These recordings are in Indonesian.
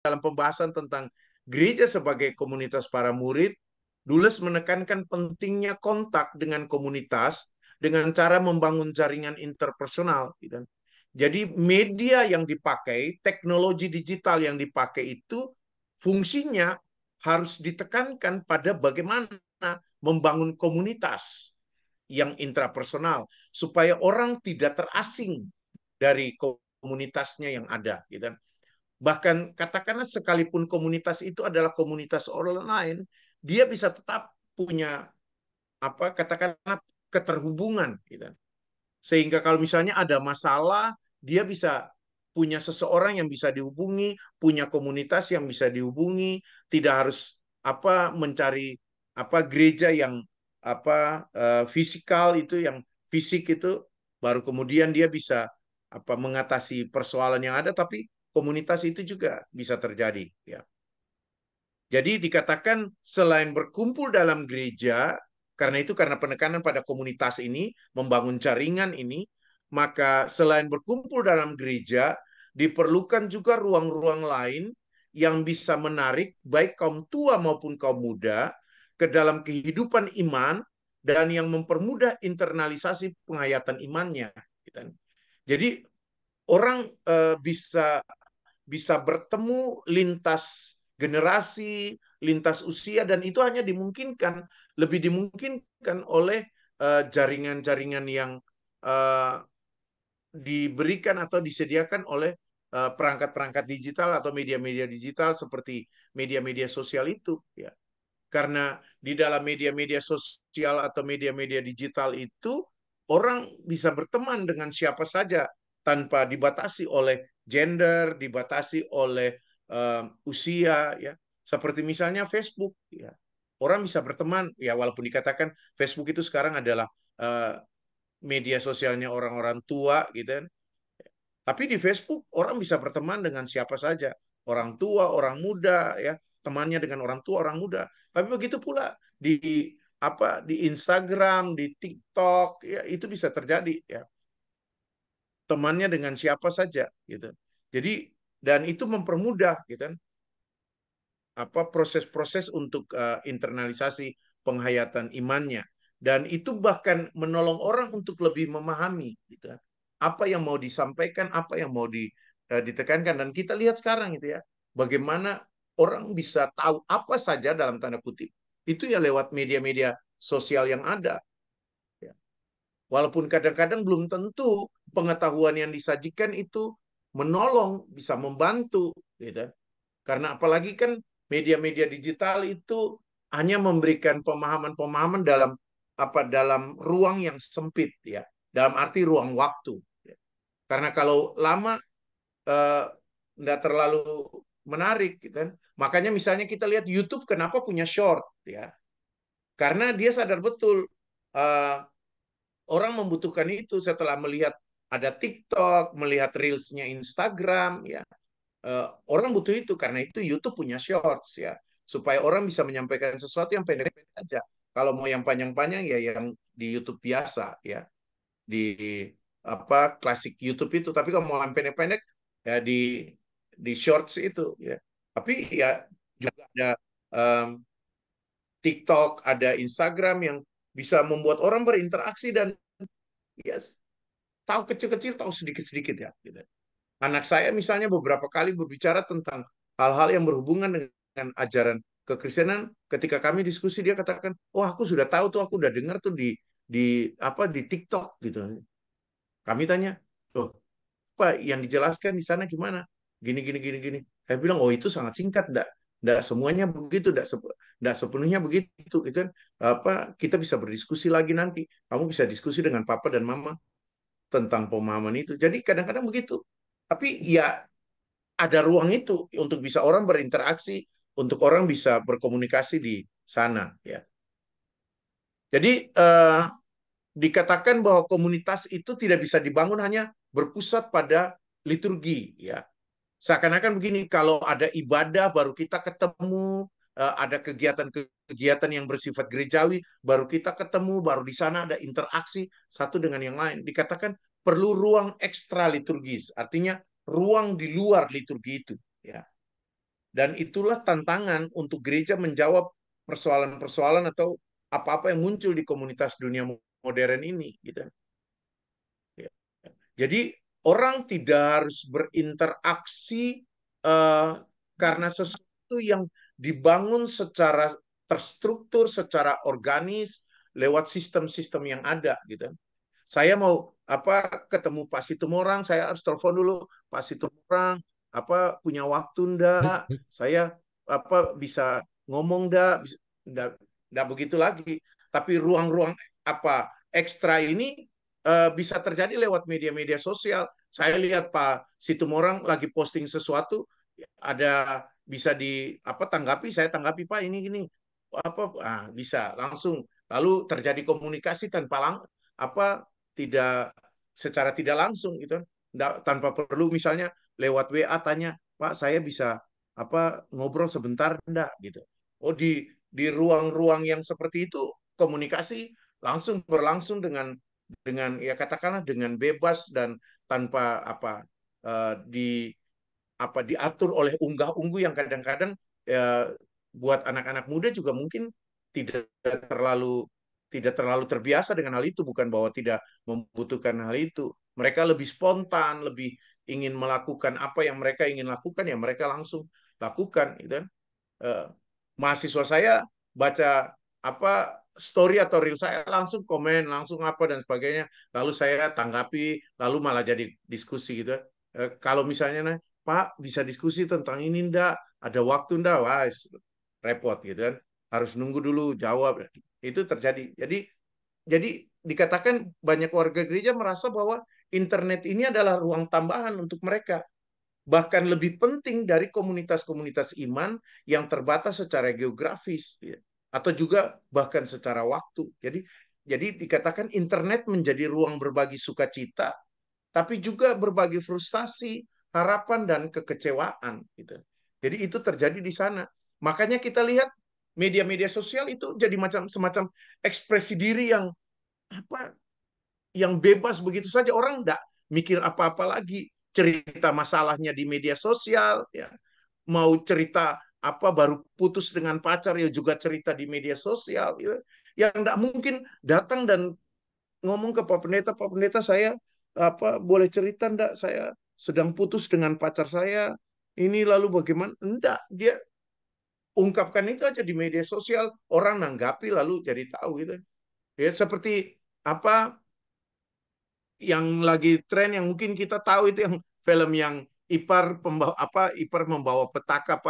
dalam pembahasan tentang gereja sebagai komunitas para murid, Dulles menekankan pentingnya kontak dengan komunitas dengan cara membangun jaringan interpersonal. Gitu. Jadi media yang dipakai, teknologi digital yang dipakai itu fungsinya harus ditekankan pada bagaimana membangun komunitas yang intrapersonal supaya orang tidak terasing dari komunitasnya yang ada. Gitu. Bahkan katakanlah sekalipun komunitas itu adalah komunitas online, dia bisa tetap punya apa katakanlah keterhubungan gitu. Sehingga kalau misalnya ada masalah, dia bisa punya seseorang yang bisa dihubungi, punya komunitas yang bisa dihubungi, tidak harus apa mencari apa gereja yang apa fisikal itu yang fisik itu baru kemudian dia bisa apa mengatasi persoalan yang ada tapi komunitas itu juga bisa terjadi ya. Jadi dikatakan selain berkumpul dalam gereja, karena penekanan pada komunitas ini, membangun jaringan ini, maka selain berkumpul dalam gereja, diperlukan juga ruang-ruang lain yang bisa menarik baik kaum tua maupun kaum muda ke dalam kehidupan iman dan yang mempermudah internalisasi penghayatan imannya. Jadi orang bisa bisa bertemu lintas generasi, lintas usia, dan itu hanya dimungkinkan, lebih dimungkinkan oleh jaringan-jaringan yang uh, diberikan atau disediakan oleh perangkat-perangkat digital atau media-media digital seperti media-media sosial itu. Ya. Karena di dalam media-media sosial atau media-media digital itu orang bisa berteman dengan siapa saja tanpa dibatasi oleh gender, dibatasi oleh usia, ya. Seperti misalnya Facebook, ya. Orang bisa berteman, ya walaupun dikatakan Facebook itu sekarang adalah media sosialnya orang-orang tua, gitu kan. Tapi di Facebook orang bisa berteman dengan siapa saja, orang tua, orang muda, ya, temannya dengan orang tua, orang muda. Tapi begitu pula di apa di Instagram, di TikTok, ya itu bisa terjadi, ya, temannya dengan siapa saja, gitu. Jadi dan itu mempermudah, gitu kan, apa proses-proses untuk internalisasi penghayatan imannya. Dan itu bahkan menolong orang untuk lebih memahami, gitu kan, apa yang mau disampaikan, apa yang mau ditekankan. Dan kita lihat sekarang itu ya, bagaimana orang bisa tahu apa saja dalam tanda kutip itu ya lewat media-media sosial yang ada. Ya. Walaupun kadang-kadang belum tentu pengetahuan yang disajikan itu menolong, bisa membantu, gitu. Karena apalagi kan media-media digital itu hanya memberikan pemahaman-pemahaman dalam ruang yang sempit ya, dalam arti ruang waktu. Karena kalau lama eh, nggak terlalu menarik, gitu kan. Makanya misalnya kita lihat YouTube kenapa punya short ya, karena dia sadar betul eh, orang membutuhkan itu setelah melihat ada TikTok, melihat reelsnya Instagram ya. Orang butuh itu karena itu YouTube punya shorts ya supaya orang bisa menyampaikan sesuatu yang pendek-pendek aja. Kalau mau yang panjang-panjang ya yang di YouTube biasa ya di apa klasik YouTube itu. Tapi kalau mau yang pendek-pendek ya di shorts itu ya. Tapi ya juga ada um, TikTok, ada Instagram yang bisa membuat orang berinteraksi dan ya tahu kecil-kecil, tahu sedikit-sedikit ya. Gitu. Anak saya misalnya beberapa kali berbicara tentang hal-hal yang berhubungan dengan ajaran kekristenan. Ketika kami diskusi, dia katakan, "Oh, aku sudah tahu tuh, aku udah dengar tuh di apa di TikTok gitu." Kami tanya, "Loh, apa yang dijelaskan di sana gimana? Gini, gini, gini, gini." Saya bilang, "Oh, itu sangat singkat, enggak semuanya begitu, enggak sepenuhnya begitu." Itu kan apa kita bisa berdiskusi lagi nanti. Kamu bisa diskusi dengan papa dan mama tentang pemahaman itu. Jadi kadang-kadang begitu. Tapi ya ada ruang itu untuk bisa orang berinteraksi, untuk orang bisa berkomunikasi di sana ya. Jadi dikatakan bahwa komunitas itu tidak bisa dibangun hanya berpusat pada liturgi ya. Seakan-akan begini, kalau ada ibadah baru kita ketemu, ada kegiatan-kegiatan yang bersifat gerejawi baru kita ketemu, baru di sana ada interaksi satu dengan yang lain. Dikatakan perlu ruang ekstra liturgis, artinya ruang di luar liturgi itu ya. Dan itulah tantangan untuk gereja menjawab persoalan-persoalan atau apa-apa yang muncul di komunitas dunia modern ini, gitu. Ya. Jadi orang tidak harus berinteraksi eh, karena sesuatu yang dibangun secara terstruktur, secara organis lewat sistem-sistem yang ada, gitu. Saya mau ketemu Pak Situmorang, saya harus telepon dulu Pak Situmorang, punya waktu ndak? Saya bisa ngomong ndak? Ndak begitu lagi. Tapi ruang-ruang ekstra ini bisa terjadi lewat media-media sosial. Saya lihat Pak Situmorang lagi posting sesuatu, ada bisa tanggapi, saya tanggapi Pak ini gini, bisa langsung, lalu terjadi komunikasi tanpa apa tidak secara tidak langsung gitu, tanpa perlu misalnya lewat WA tanya Pak saya bisa ngobrol sebentar enggak gitu. Oh, di ruang-ruang yang seperti itu komunikasi langsung berlangsung dengan ya katakanlah dengan bebas dan tanpa di diatur oleh unggah-ungguh yang kadang-kadang ya, buat anak-anak muda juga mungkin tidak terlalu tidak terlalu terbiasa dengan hal itu, bukan bahwa tidak membutuhkan hal itu. Mereka lebih spontan, lebih ingin melakukan apa yang mereka ingin lakukan, ya mereka langsung lakukan, gitu kan. Eh, Mahasiswa saya baca story atau reel saya langsung komen, langsung dan sebagainya, lalu saya tanggapi, lalu malah jadi diskusi gitu. Kalau misalnya Pak bisa diskusi tentang ini ndak, ada waktu ndak, wah repot gitu kan, harus nunggu dulu jawab, itu terjadi. Jadi dikatakan banyak warga gereja merasa bahwa internet ini adalah ruang tambahan untuk mereka, bahkan lebih penting dari komunitas-komunitas iman yang terbatas secara geografis, ya. Atau juga bahkan secara waktu. Jadi dikatakan internet menjadi ruang berbagi sukacita, tapi juga berbagi frustasi, harapan dan kekecewaan, gitu. Jadi itu terjadi di sana. Makanya kita lihat media-media sosial itu jadi semacam ekspresi diri apa yang bebas begitu saja, orang enggak mikir apa-apa lagi, cerita masalahnya di media sosial, ya mau cerita baru putus dengan pacar ya juga cerita di media sosial, ya. Yang enggak mungkin datang dan ngomong ke Pak Pendeta saya boleh cerita enggak, saya sedang putus dengan pacar saya ini, lalu bagaimana, enggak, dia ungkapkan itu aja di media sosial, orang nanggapi lalu jadi tahu gitu, ya. Seperti apa yang lagi tren yang mungkin kita tahu itu, yang film yang Ipar membawa petaka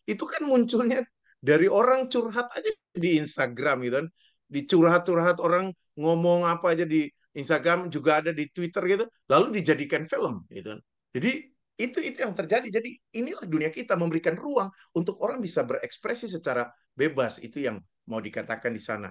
itu kan munculnya dari orang curhat aja di Instagram gitu kan, dicurhat-curhat orang ngomong apa aja di Instagram, juga ada di Twitter gitu, lalu dijadikan film gitu kan. Jadi itu yang terjadi. Jadi inilah dunia kita, memberikan ruang untuk orang bisa berekspresi secara bebas, itu yang mau dikatakan di sana.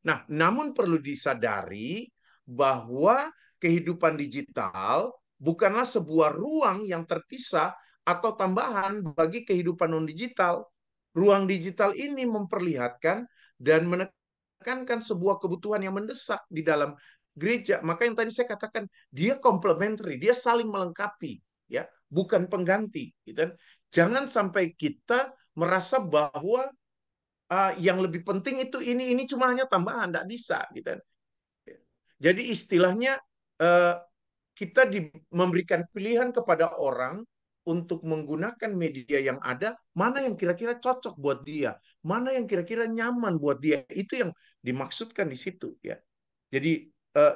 Nah, namun perlu disadari bahwa kehidupan digital bukanlah sebuah ruang yang terpisah atau tambahan bagi kehidupan non-digital. Ruang digital ini memperlihatkan dan menekankan sebuah kebutuhan yang mendesak di dalam gereja. Maka yang tadi saya katakan, dia complementary, dia saling melengkapi, ya, bukan pengganti, gitu kan. Jangan sampai kita merasa bahwa yang lebih penting itu ini cuma hanya tambahan, tidak bisa, gitu kan. Jadi istilahnya eh, kita memberikan pilihan kepada orang untuk menggunakan media yang ada, mana yang kira-kira cocok buat dia, mana yang kira-kira nyaman buat dia. Itu yang dimaksudkan di situ, ya. Jadi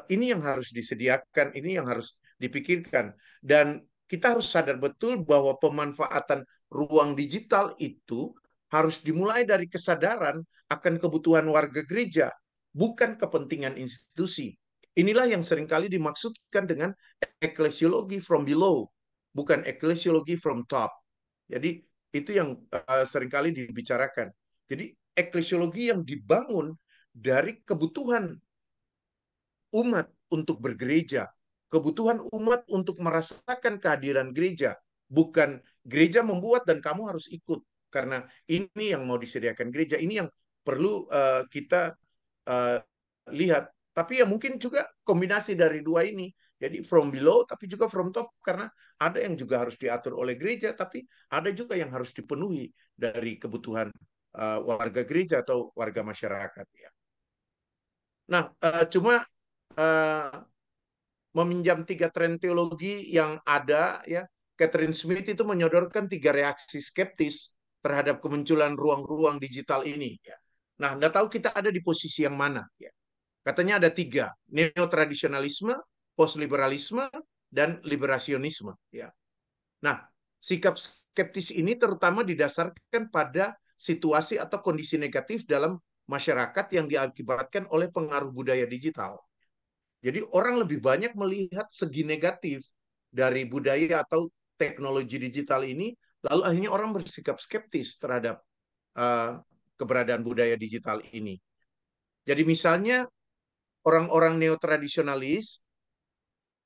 ini yang harus disediakan, ini yang harus dipikirkan, dan kita harus sadar betul bahwa pemanfaatan ruang digital itu harus dimulai dari kesadaran akan kebutuhan warga gereja, bukan kepentingan institusi. Inilah yang seringkali dimaksudkan dengan eklesiologi from below, bukan eklesiologi from top. Jadi itu yang seringkali dibicarakan. Jadi eklesiologi yang dibangun dari kebutuhan umat untuk bergereja, kebutuhan umat untuk merasakan kehadiran gereja, bukan gereja membuat dan kamu harus ikut karena ini yang mau disediakan gereja. Ini yang perlu kita uh, lihat. Tapi ya mungkin juga kombinasi dari dua ini. Jadi from below tapi juga from top, karena ada yang juga harus diatur oleh gereja, tapi ada juga yang harus dipenuhi dari kebutuhan warga gereja atau warga masyarakat ya. Nah, cuma uh, meminjam tiga tren teologi yang ada ya, Catherine Smith itu menyodorkan tiga reaksi skeptis terhadap kemunculan ruang-ruang digital ini ya. Nah, Anda tahu kita ada di posisi yang mana ya. Katanya ada tiga, neotradisionalisme, postliberalisme, dan liberasionisme ya. Nah, sikap skeptis ini terutama didasarkan pada situasi atau kondisi negatif dalam masyarakat yang diakibatkan oleh pengaruh budaya digital. Jadi orang lebih banyak melihat segi negatif dari budaya atau teknologi digital ini, lalu akhirnya orang bersikap skeptis terhadap uh, keberadaan budaya digital ini. Jadi misalnya orang-orang neotradisionalis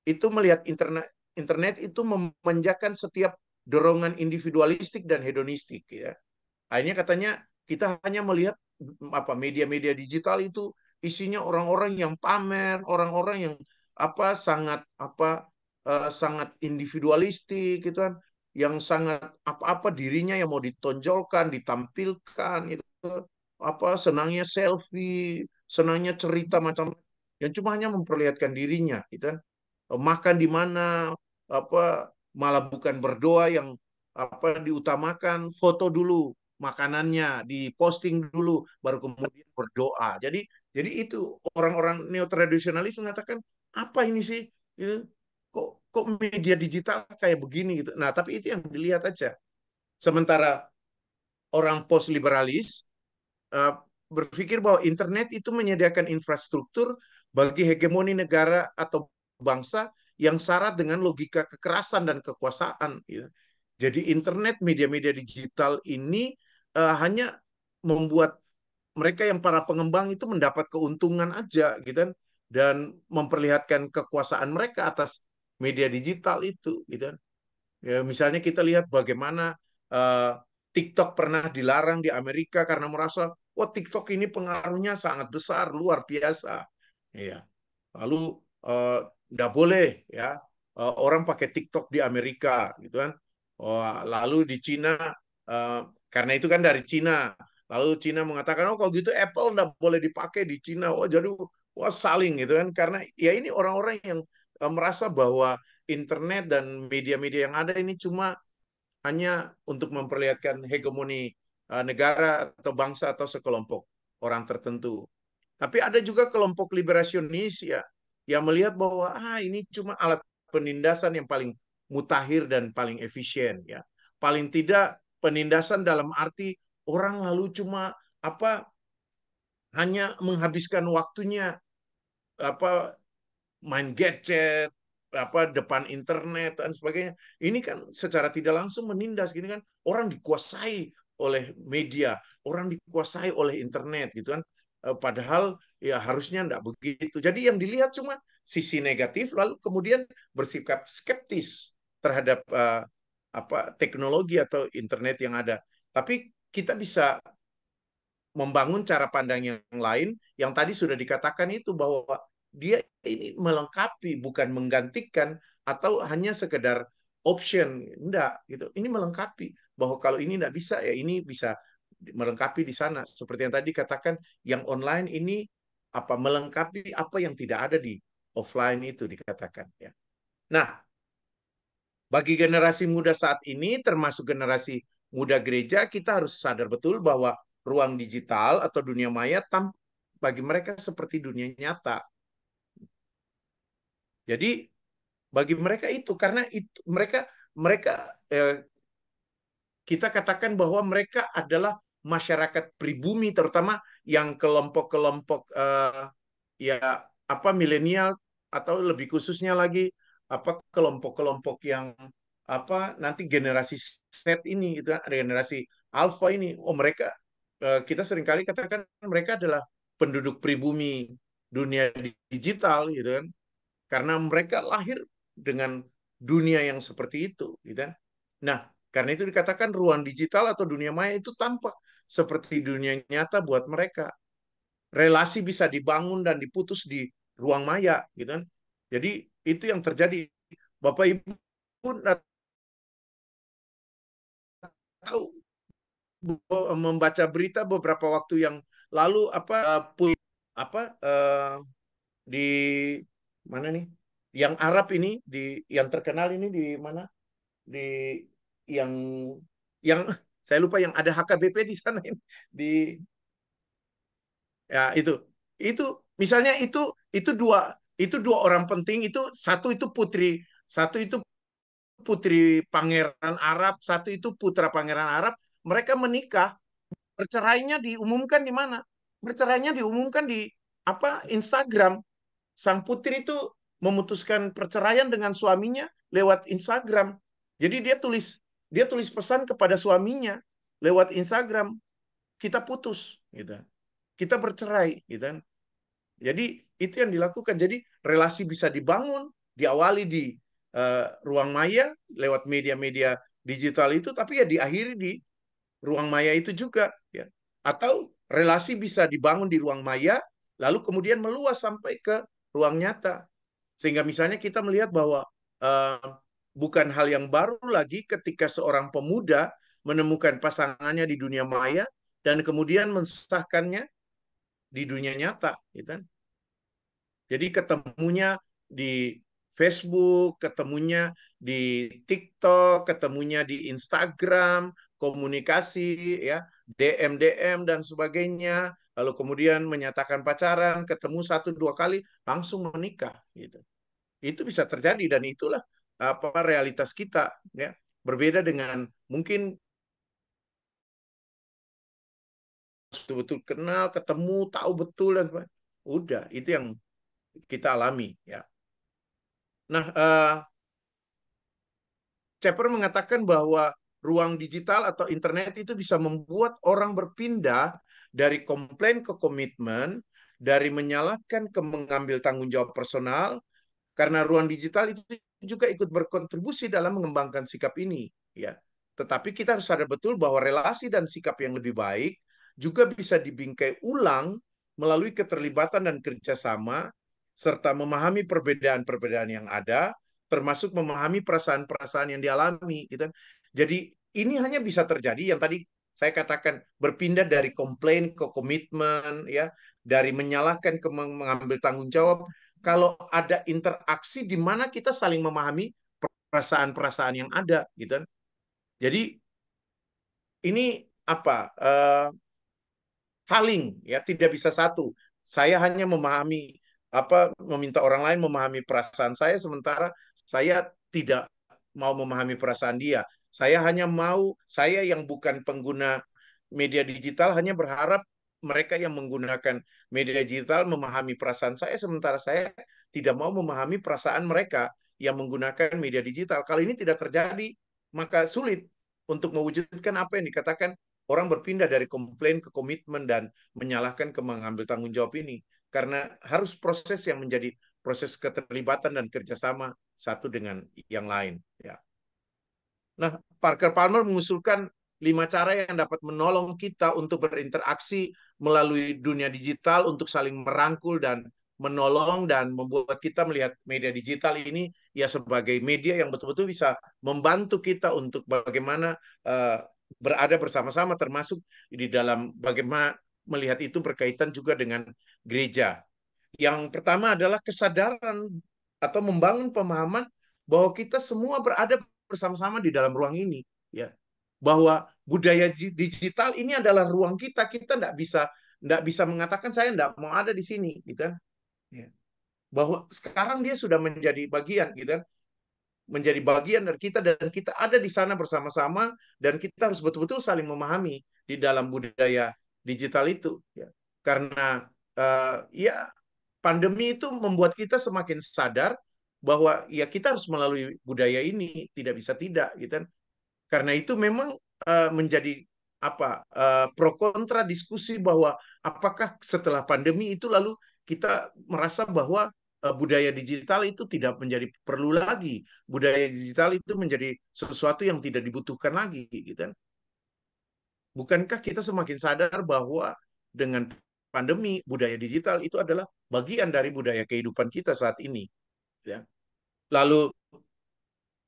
itu melihat internet itu memanjakan setiap dorongan individualistik dan hedonistik ya. Akhirnya katanya kita hanya melihat apa media-media digital itu isinya orang-orang yang pamer, orang-orang yang sangat individualistik gitu kan, yang sangat apa-apa dirinya yang mau ditonjolkan, ditampilkan itu senangnya selfie, senangnya cerita macam yang cuma hanya memperlihatkan dirinya gitu kan. Makan di mana, malah bukan berdoa yang diutamakan, foto dulu makanannya, diposting dulu, baru kemudian berdoa. Jadi itu orang-orang neotradisionalis mengatakan apa ini sih? Gitu. Kok media digital kayak begini gitu. Nah, tapi itu yang dilihat aja. Sementara orang post liberalis berpikir bahwa internet itu menyediakan infrastruktur bagi hegemoni negara atau bangsa yang syarat dengan logika kekerasan dan kekuasaan. Gitu. Jadi internet, media-media digital ini hanya membuat mereka yang para pengembang itu mendapat keuntungan aja, gitu kan, dan memperlihatkan kekuasaan mereka atas media digital itu, gitu kan. Ya, misalnya kita lihat bagaimana uh, TikTok pernah dilarang di Amerika karena merasa, wah TikTok ini pengaruhnya sangat besar, luar biasa. Iya. Lalu nggak boleh ya orang pakai TikTok di Amerika, gitu kan. Oh, lalu di Cina uh, karena itu kan dari Cina, lalu Cina mengatakan, oh kalau gitu Apple nggak boleh dipakai di Cina. Oh jadi wah saling gitu kan, karena ya ini orang-orang yang merasa bahwa internet dan media-media yang ada ini cuma hanya untuk memperlihatkan hegemoni negara atau bangsa atau sekelompok orang tertentu. Tapi ada juga kelompok liberasionis ya yang melihat bahwa ini cuma alat penindasan yang paling mutakhir dan paling efisien ya. Paling tidak penindasan dalam arti orang lalu cuma hanya menghabiskan waktunya apa main gadget, depan internet dan sebagainya. Ini kan secara tidak langsung menindas gini kan, orang dikuasai oleh media, orang dikuasai oleh internet gitu kan. Padahal ya harusnya enggak begitu. Jadi yang dilihat cuma sisi negatif, lalu kemudian bersikap skeptis terhadap teknologi atau internet yang ada. Tapi kita bisa membangun cara pandang yang lain yang tadi sudah dikatakan itu, bahwa dia ini melengkapi bukan menggantikan atau hanya sekedar option, enggak gitu. Ini melengkapi, bahwa kalau ini enggak bisa ya ini bisa melengkapi di sana, seperti yang tadi katakan, yang online ini melengkapi apa yang tidak ada di offline itu dikatakan ya. Nah, bagi generasi muda saat ini, termasuk generasi muda gereja, kita harus sadar betul bahwa ruang digital atau dunia maya bagi mereka seperti dunia nyata. Jadi bagi mereka itu, karena itu mereka mereka kita katakan bahwa mereka adalah masyarakat pribumi, terutama yang kelompok-kelompok ya milenial, atau lebih khususnya lagi kelompok-kelompok yang nanti generasi Z ini gitu kan, ada generasi alpha ini. Oh mereka kita seringkali katakan mereka adalah penduduk pribumi dunia digital gitu kan, karena mereka lahir dengan dunia yang seperti itu gitu kan. Nah, karena itu dikatakan ruang digital atau dunia maya itu tampak seperti dunia nyata buat mereka. Relasi bisa dibangun dan diputus di ruang maya gitu kan. Jadi Itu yang terjadi. Bapak Ibu pun tahu, membaca berita beberapa waktu yang lalu apa di mana nih? Yang Arab ini yang terkenal ini di mana? Di yang yang saya lupa, yang ada HKBP di sana ini. Di Ya, itu misalnya itu dua orang penting, itu putri, satu itu putri pangeran Arab, satu itu putra pangeran Arab. Mereka menikah, bercerainya diumumkan di mana? Bercerainya diumumkan di Instagram. Sang putri itu memutuskan perceraian dengan suaminya lewat Instagram. Jadi dia tulis pesan kepada suaminya lewat Instagram, kita putus, gitu. Kita bercerai, gitu kan. Jadi itu yang dilakukan. Jadi relasi bisa dibangun, diawali di ruang maya lewat media-media digital itu, tapi ya diakhiri di ruang maya itu juga, ya. Atau relasi bisa dibangun di ruang maya, lalu kemudian meluas sampai ke ruang nyata. Sehingga misalnya kita melihat bahwa eh, bukan hal yang baru lagi ketika seorang pemuda menemukan pasangannya di dunia maya dan kemudian mensahkannya di dunia nyata, gitu kan. Jadi ketemunya di Facebook, ketemunya di TikTok, ketemunya di Instagram, komunikasi, ya, DM DM dan sebagainya, lalu kemudian menyatakan pacaran, ketemu satu dua kali langsung menikah, gitu. Itu bisa terjadi dan itulah realitas kita, ya. Berbeda dengan mungkin betul-betul kenal, ketemu, tahu betul dan sebagainya. Udah, itu yang kita alami, ya. Nah, Chapter mengatakan bahwa ruang digital atau internet itu bisa membuat orang berpindah dari komplain ke komitmen, dari menyalahkan ke mengambil tanggung jawab personal, karena ruang digital itu juga ikut berkontribusi dalam mengembangkan sikap ini, ya. Tetapi kita harus sadar betul bahwa relasi dan sikap yang lebih baik juga bisa dibingkai ulang melalui keterlibatan dan kerjasama, serta memahami perbedaan-perbedaan yang ada, termasuk memahami perasaan-perasaan yang dialami, gitu kan. Jadi ini hanya bisa terjadi yang tadi saya katakan, berpindah dari komplain ke komitmen, ya, dari menyalahkan ke mengambil tanggung jawab, kalau ada interaksi di mana kita saling memahami perasaan-perasaan yang ada, gitu kan. Jadi ini saling, ya, tidak bisa satu. Saya hanya meminta orang lain memahami perasaan saya, sementara saya tidak mau memahami perasaan dia. Saya yang bukan pengguna media digital hanya berharap mereka yang menggunakan media digital memahami perasaan saya, sementara saya tidak mau memahami perasaan mereka yang menggunakan media digital. Kalau ini tidak terjadi, maka sulit untuk mewujudkan apa yang dikatakan orang berpindah dari komplain ke komitmen dan menyalahkan ke mengambil tanggung jawab ini. Karena harus proses yang menjadi proses keterlibatan dan kerjasama satu dengan yang lain. Ya. Nah, Parker Palmer mengusulkan 5 cara yang dapat menolong kita untuk berinteraksi melalui dunia digital untuk saling merangkul dan menolong dan membuat kita melihat media digital ini ya sebagai media yang betul-betul bisa membantu kita untuk bagaimana uh, berada bersama-sama, termasuk di dalam bagaimana melihat itu berkaitan juga dengan gereja. Yang pertama adalah kesadaran atau membangun pemahaman bahwa kita semua berada bersama-sama di dalam ruang ini, ya. Bahwa budaya digital ini adalah ruang kita. Kita tidak bisa mengatakan saya tidak mau ada di sini, gitu kan? Ya. Bahwa sekarang dia sudah menjadi bagian, gitu kan? Menjadi bagian dari kita dan kita ada di sana bersama-sama dan kita harus betul-betul saling memahami di dalam budaya digital itu, ya. Karena ya pandemi itu membuat kita semakin sadar bahwa ya kita harus melalui budaya ini, tidak bisa tidak, gitu kan. Karena itu memang menjadi pro kontra diskusi bahwa apakah setelah pandemi itu lalu kita merasa bahwa budaya digital itu tidak menjadi perlu lagi, budaya digital itu menjadi sesuatu yang tidak dibutuhkan lagi, gitu kan. Bukankah kita semakin sadar bahwa dengan pandemi budaya digital itu adalah bagian dari budaya kehidupan kita saat ini, ya. Lalu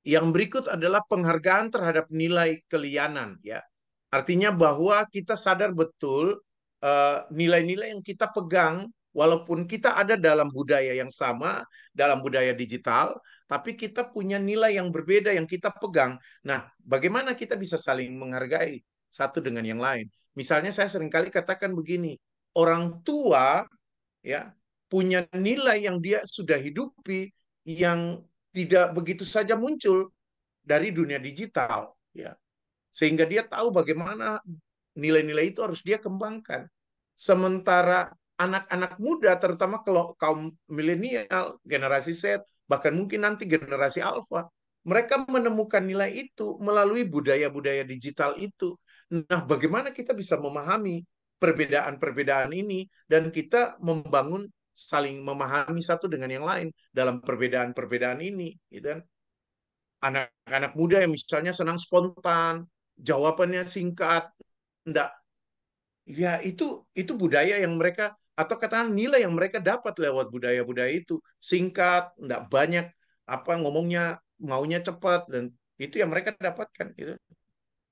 yang berikut adalah penghargaan terhadap nilai kelianan, ya. Artinya bahwa kita sadar betul nilai-nilai yang kita pegang, walaupun kita ada dalam budaya yang sama, dalam budaya digital, tapi kita punya nilai yang berbeda yang kita pegang. Nah, bagaimana kita bisa saling menghargai satu dengan yang lain? Misalnya saya seringkali katakan begini, orang tua ya punya nilai yang dia sudah hidupi yang tidak begitu saja muncul dari dunia digital, ya, sehingga dia tahu bagaimana nilai-nilai itu harus dia kembangkan. Sementara anak-anak muda, terutama kalau kaum milenial, generasi Z, bahkan mungkin nanti generasi Alpha, mereka menemukan nilai itu melalui budaya-budaya digital itu. Nah, bagaimana kita bisa memahami perbedaan-perbedaan ini dan kita membangun saling memahami satu dengan yang lain dalam perbedaan-perbedaan ini, gitu kan? Anak-anak muda yang misalnya senang spontan, jawabannya singkat, enggak, ya itu budaya yang mereka atau katakan nilai yang mereka dapat lewat budaya-budaya itu, singkat, enggak banyak apa ngomongnya, maunya cepat, dan itu yang mereka dapatkan gitu.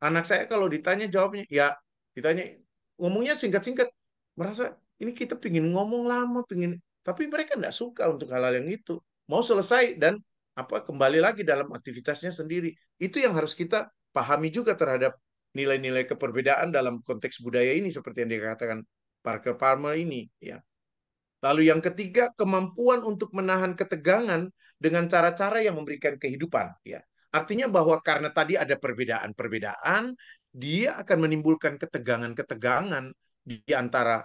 Anak saya kalau ditanya jawabnya ya, ditanya ngomongnya singkat-singkat, merasa ini kita pingin ngomong lama, pingin, tapi mereka enggak suka untuk hal-hal yang itu, mau selesai dan apa kembali lagi dalam aktivitasnya sendiri. Itu yang harus kita pahami juga terhadap nilai-nilai keperbedaan dalam konteks budaya ini seperti yang dikatakan Parker Palmer ini, ya. Lalu yang ketiga, kemampuan untuk menahan ketegangan dengan cara-cara yang memberikan kehidupan, ya. Artinya bahwa karena tadi ada perbedaan-perbedaan, dia akan menimbulkan ketegangan-ketegangan di antara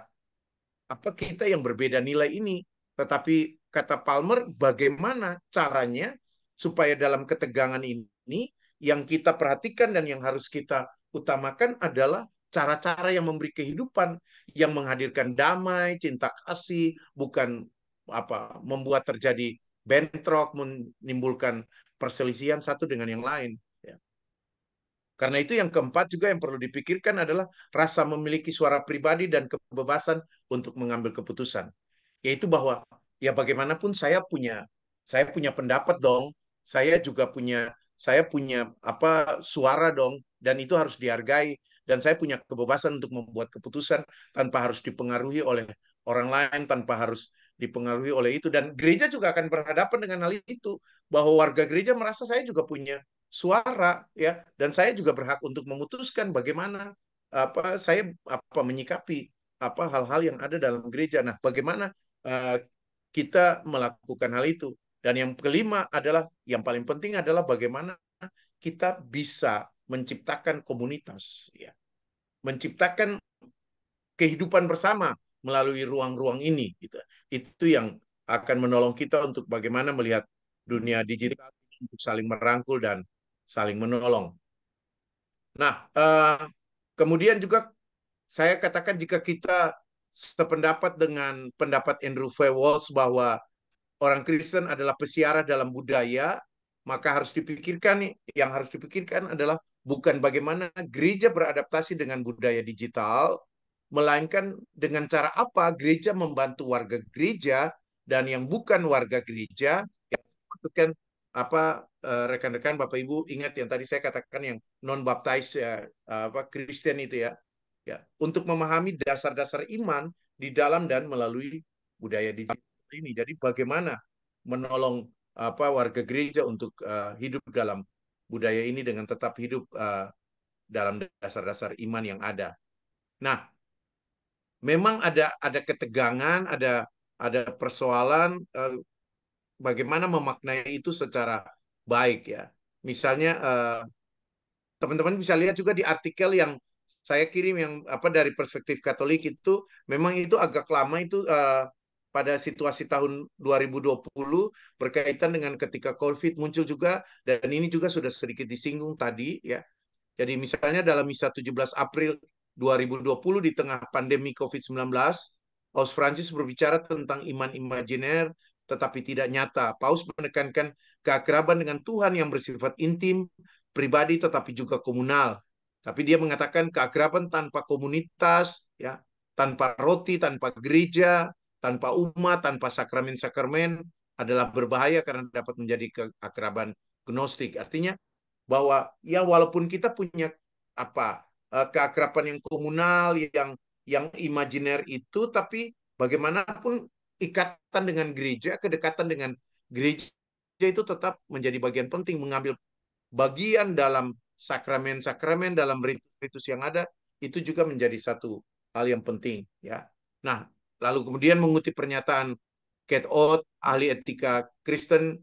apa kita yang berbeda nilai ini. Tetapi kata Palmer, bagaimana caranya supaya dalam ketegangan ini yang kita perhatikan dan yang harus kita utamakan adalah cara-cara yang memberi kehidupan, yang menghadirkan damai, cinta kasih, bukan apa membuat terjadi bentrok, menimbulkan perselisihan satu dengan yang lain. Ya. Karena itu yang keempat juga yang perlu dipikirkan adalah rasa memiliki suara pribadi dan kebebasan untuk mengambil keputusan. Yaitu bahwa ya bagaimanapun saya punya pendapat dong. Saya punya apa suara dong, dan itu harus dihargai, dan saya punya kebebasan untuk membuat keputusan tanpa harus dipengaruhi oleh orang lain, tanpa harus dipengaruhi oleh itu, dan gereja juga akan berhadapan dengan hal itu, bahwa warga gereja merasa saya juga punya suara, ya, dan saya juga berhak untuk memutuskan bagaimana apa saya apa menyikapi apa hal-hal yang ada dalam gereja. Nah, bagaimana kita melakukan hal itu? Dan yang kelima adalah yang paling penting adalah bagaimana kita bisa menciptakan komunitas, ya, menciptakan kehidupan bersama melalui ruang-ruang ini. Gitu. Itu yang akan menolong kita untuk bagaimana melihat dunia digital untuk saling merangkul dan saling menolong. Nah, kemudian juga saya katakan jika kita sependapat dengan pendapat Andrew V. Walsh bahwa orang Kristen adalah pesiara dalam budaya, maka yang harus dipikirkan adalah bukan bagaimana gereja beradaptasi dengan budaya digital, melainkan dengan cara apa gereja membantu warga gereja dan yang bukan warga gereja, yang maksudkan apa rekan-rekan Bapak Ibu ingat yang tadi saya katakan yang non baptized apa Kristen itu ya, ya, untuk memahami dasar-dasar iman di dalam dan melalui budaya digital ini. Jadi bagaimana menolong apa warga gereja untuk hidup dalam budaya ini dengan tetap hidup dalam dasar-dasar iman yang ada. Nah, memang ada ketegangan, ada persoalan bagaimana memaknai itu secara baik, ya. Misalnya teman-teman bisa lihat juga di artikel yang saya kirim yang apa dari perspektif Katolik itu, memang itu agak lama itu pada situasi tahun 2020 berkaitan dengan ketika COVID muncul juga, dan ini juga sudah sedikit disinggung tadi, ya. Jadi misalnya dalam misa 17 April 2020 di tengah pandemi COVID-19, Paus Francis berbicara tentang iman imajiner tetapi tidak nyata. Paus menekankan keakraban dengan Tuhan yang bersifat intim, pribadi tetapi juga komunal. Tapi dia mengatakan keakraban tanpa komunitas, ya, tanpa roti, tanpa gereja, tanpa umat, tanpa sakramen-sakramen adalah berbahaya karena dapat menjadi keakraban gnostik. Artinya bahwa ya walaupun kita punya apa keakraban yang komunal, yang imajiner itu, tapi bagaimanapun ikatan dengan gereja, kedekatan dengan gereja itu tetap menjadi bagian penting, mengambil bagian dalam sakramen-sakramen, dalam ritus-ritus yang ada, itu juga menjadi satu hal yang penting, ya. Nah, lalu kemudian mengutip pernyataan Kate Oath, ahli etika Kristen